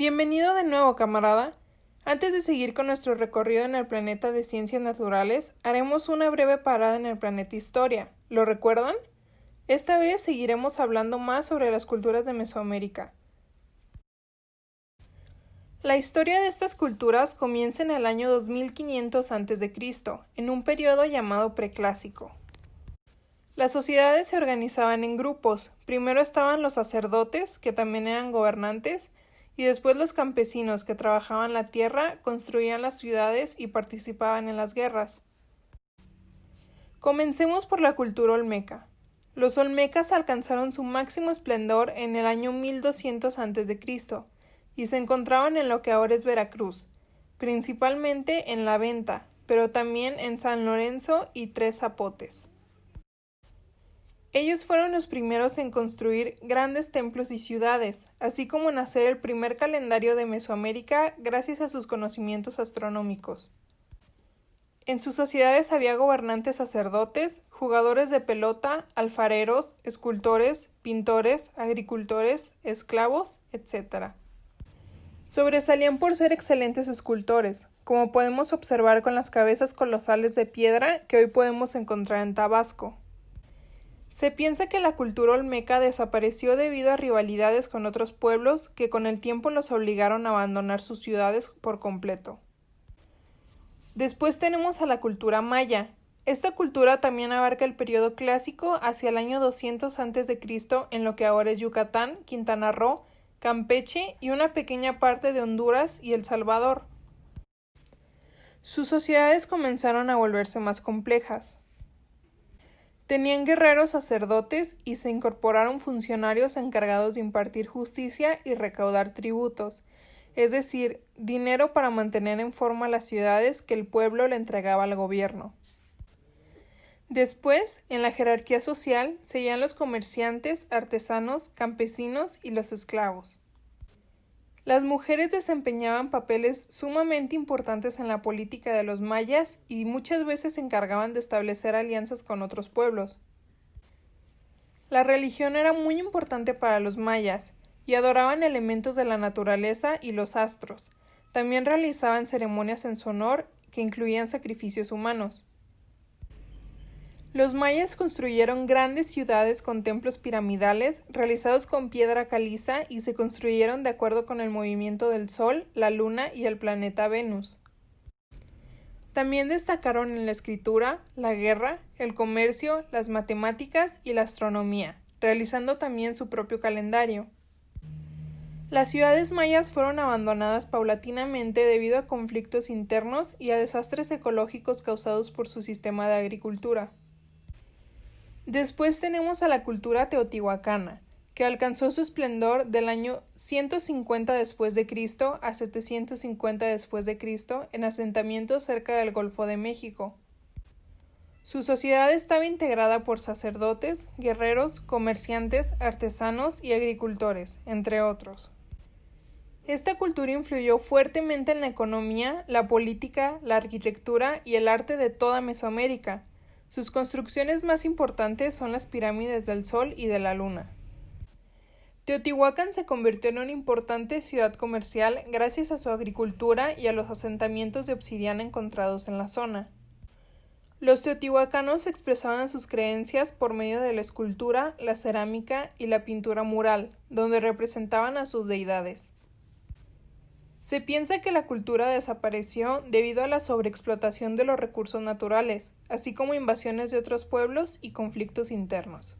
Bienvenido de nuevo, camarada. Antes de seguir con nuestro recorrido en el planeta de ciencias naturales, haremos una breve parada en el planeta Historia. ¿Lo recuerdan? Esta vez seguiremos hablando más sobre las culturas de Mesoamérica. La historia de estas culturas comienza en el año 2500 a.C., en un periodo llamado preclásico. Las sociedades se organizaban en grupos. Primero estaban los sacerdotes, que también eran gobernantes, y después los campesinos, que trabajaban la tierra, construían las ciudades y participaban en las guerras. Comencemos por la cultura olmeca. Los olmecas alcanzaron su máximo esplendor en el año 1200 a.C. y se encontraban en lo que ahora es Veracruz, principalmente en La Venta, pero también en San Lorenzo y Tres Zapotes. Ellos fueron los primeros en construir grandes templos y ciudades, así como en hacer el primer calendario de Mesoamérica gracias a sus conocimientos astronómicos. En sus sociedades había gobernantes sacerdotes, jugadores de pelota, alfareros, escultores, pintores, agricultores, esclavos, etc. Sobresalían por ser excelentes escultores, como podemos observar con las cabezas colosales de piedra que hoy podemos encontrar en Tabasco. Se piensa que la cultura olmeca desapareció debido a rivalidades con otros pueblos que con el tiempo los obligaron a abandonar sus ciudades por completo. Después tenemos a la cultura maya. Esta cultura también abarca el periodo clásico hacia el año 200 a.C. en lo que ahora es Yucatán, Quintana Roo, Campeche y una pequeña parte de Honduras y El Salvador. Sus sociedades comenzaron a volverse más complejas. Tenían guerreros sacerdotes y se incorporaron funcionarios encargados de impartir justicia y recaudar tributos, es decir, dinero para mantener en forma las ciudades que el pueblo le entregaba al gobierno. Después, en la jerarquía social, seguían los comerciantes, artesanos, campesinos y los esclavos. Las mujeres desempeñaban papeles sumamente importantes en la política de los mayas y muchas veces se encargaban de establecer alianzas con otros pueblos. La religión era muy importante para los mayas y adoraban elementos de la naturaleza y los astros. También realizaban ceremonias en su honor que incluían sacrificios humanos. Los mayas construyeron grandes ciudades con templos piramidales realizados con piedra caliza y se construyeron de acuerdo con el movimiento del Sol, la Luna y el planeta Venus. También destacaron en la escritura, la guerra, el comercio, las matemáticas y la astronomía, realizando también su propio calendario. Las ciudades mayas fueron abandonadas paulatinamente debido a conflictos internos y a desastres ecológicos causados por su sistema de agricultura. Después tenemos a la cultura teotihuacana, que alcanzó su esplendor del año 150 después de Cristo a 750 después de Cristo en asentamientos cerca del Golfo de México. Su sociedad estaba integrada por sacerdotes, guerreros, comerciantes, artesanos y agricultores, entre otros. Esta cultura influyó fuertemente en la economía, la política, la arquitectura y el arte de toda Mesoamérica. Sus construcciones más importantes son las pirámides del Sol y de la Luna. Teotihuacán se convirtió en una importante ciudad comercial gracias a su agricultura y a los asentamientos de obsidiana encontrados en la zona. Los teotihuacanos expresaban sus creencias por medio de la escultura, la cerámica y la pintura mural, donde representaban a sus deidades. Se piensa que la cultura desapareció debido a la sobreexplotación de los recursos naturales, así como invasiones de otros pueblos y conflictos internos.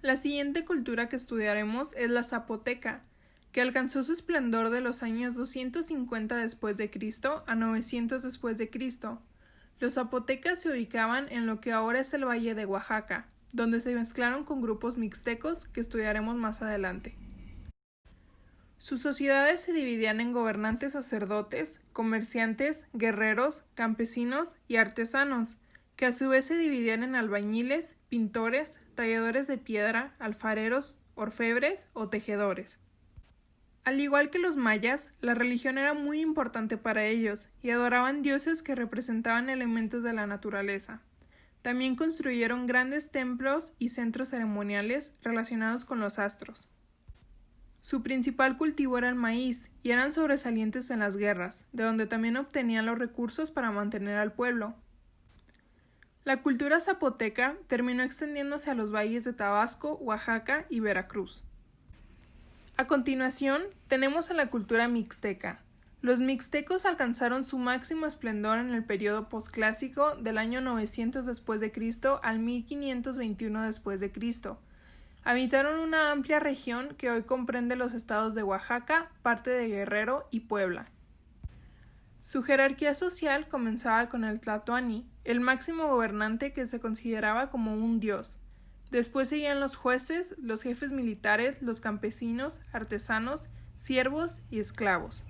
La siguiente cultura que estudiaremos es la zapoteca, que alcanzó su esplendor de los años 250 después de Cristo a 900 después de Cristo. Los zapotecas se ubicaban en lo que ahora es el Valle de Oaxaca, donde se mezclaron con grupos mixtecos que estudiaremos más adelante. Sus sociedades se dividían en gobernantes sacerdotes, comerciantes, guerreros, campesinos y artesanos, que a su vez se dividían en albañiles, pintores, talladores de piedra, alfareros, orfebres o tejedores. Al igual que los mayas, la religión era muy importante para ellos y adoraban dioses que representaban elementos de la naturaleza. También construyeron grandes templos y centros ceremoniales relacionados con los astros. Su principal cultivo era el maíz, y eran sobresalientes en las guerras, de donde también obtenían los recursos para mantener al pueblo. La cultura zapoteca terminó extendiéndose a los valles de Tabasco, Oaxaca y Veracruz. A continuación, tenemos a la cultura mixteca. Los mixtecos alcanzaron su máximo esplendor en el periodo posclásico del año 900 después de Cristo al 1521 después de Cristo. Habitaron una amplia región que hoy comprende los estados de Oaxaca, parte de Guerrero y Puebla. Su jerarquía social comenzaba con el tlatoani, el máximo gobernante que se consideraba como un dios. Después seguían los jueces, los jefes militares, los campesinos, artesanos, siervos y esclavos.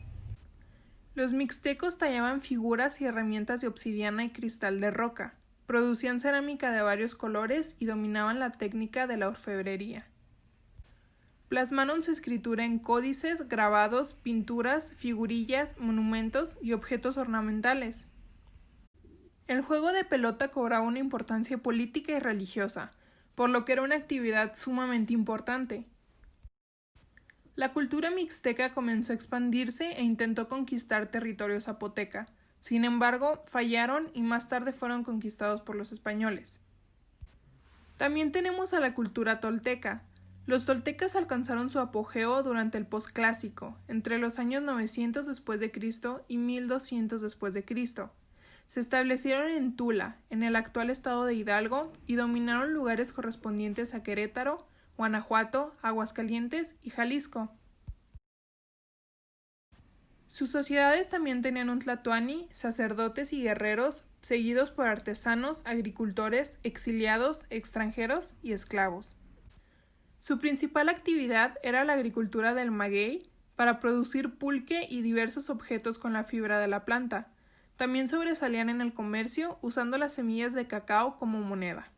Los mixtecos tallaban figuras y herramientas de obsidiana y cristal de roca, producían cerámica de varios colores y dominaban la técnica de la orfebrería. Plasmaron su escritura en códices, grabados, pinturas, figurillas, monumentos y objetos ornamentales. El juego de pelota cobraba una importancia política y religiosa, por lo que era una actividad sumamente importante. La cultura mixteca comenzó a expandirse e intentó conquistar territorio zapoteca. Sin embargo, fallaron y más tarde fueron conquistados por los españoles. También tenemos a la cultura tolteca. Los toltecas alcanzaron su apogeo durante el posclásico, entre los años 900 después de Cristo y 1200 después de Cristo. Se establecieron en Tula, en el actual estado de Hidalgo, y dominaron lugares correspondientes a Querétaro, Guanajuato, Aguascalientes y Jalisco. Sus sociedades también tenían un tlatoani, sacerdotes y guerreros, seguidos por artesanos, agricultores, exiliados, extranjeros y esclavos. Su principal actividad era la agricultura del maguey para producir pulque y diversos objetos con la fibra de la planta. También sobresalían en el comercio usando las semillas de cacao como moneda.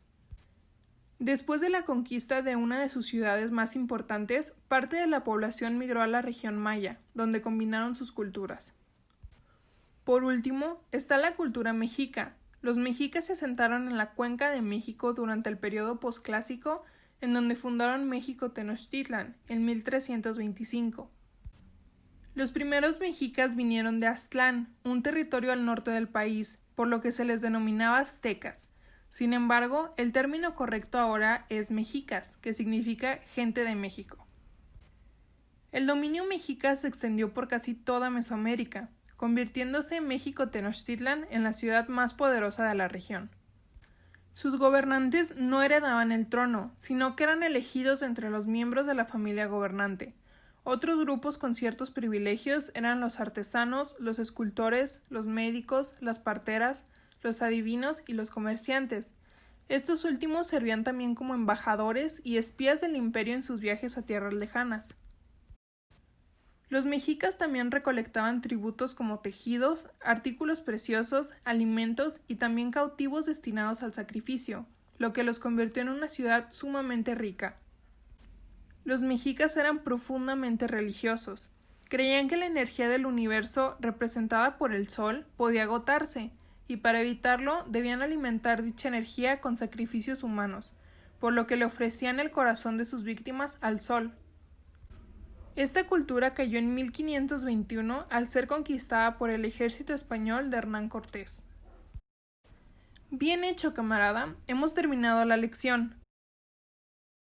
Después de la conquista de una de sus ciudades más importantes, parte de la población migró a la región maya, donde combinaron sus culturas. Por último, está la cultura mexica. Los mexicas se asentaron en la Cuenca de México durante el periodo posclásico, en donde fundaron México Tenochtitlan en 1325. Los primeros mexicas vinieron de Aztlán, un territorio al norte del país, por lo que se les denominaba aztecas. Sin embargo, el término correcto ahora es mexicas, que significa gente de México. El dominio mexica se extendió por casi toda Mesoamérica, convirtiéndose México Tenochtitlan en la ciudad más poderosa de la región. Sus gobernantes no heredaban el trono, sino que eran elegidos entre los miembros de la familia gobernante. Otros grupos con ciertos privilegios eran los artesanos, los escultores, los médicos, las parteras, los adivinos y los comerciantes. Estos últimos servían también como embajadores y espías del imperio en sus viajes a tierras lejanas. Los mexicas también recolectaban tributos como tejidos, artículos preciosos, alimentos y también cautivos destinados al sacrificio, lo que los convirtió en una ciudad sumamente rica. Los mexicas eran profundamente religiosos. Creían que la energía del universo, representada por el sol, podía agotarse, y para evitarlo debían alimentar dicha energía con sacrificios humanos, por lo que le ofrecían el corazón de sus víctimas al sol. Esta cultura cayó en 1521 al ser conquistada por el ejército español de Hernán Cortés. Bien hecho, camarada, hemos terminado la lección.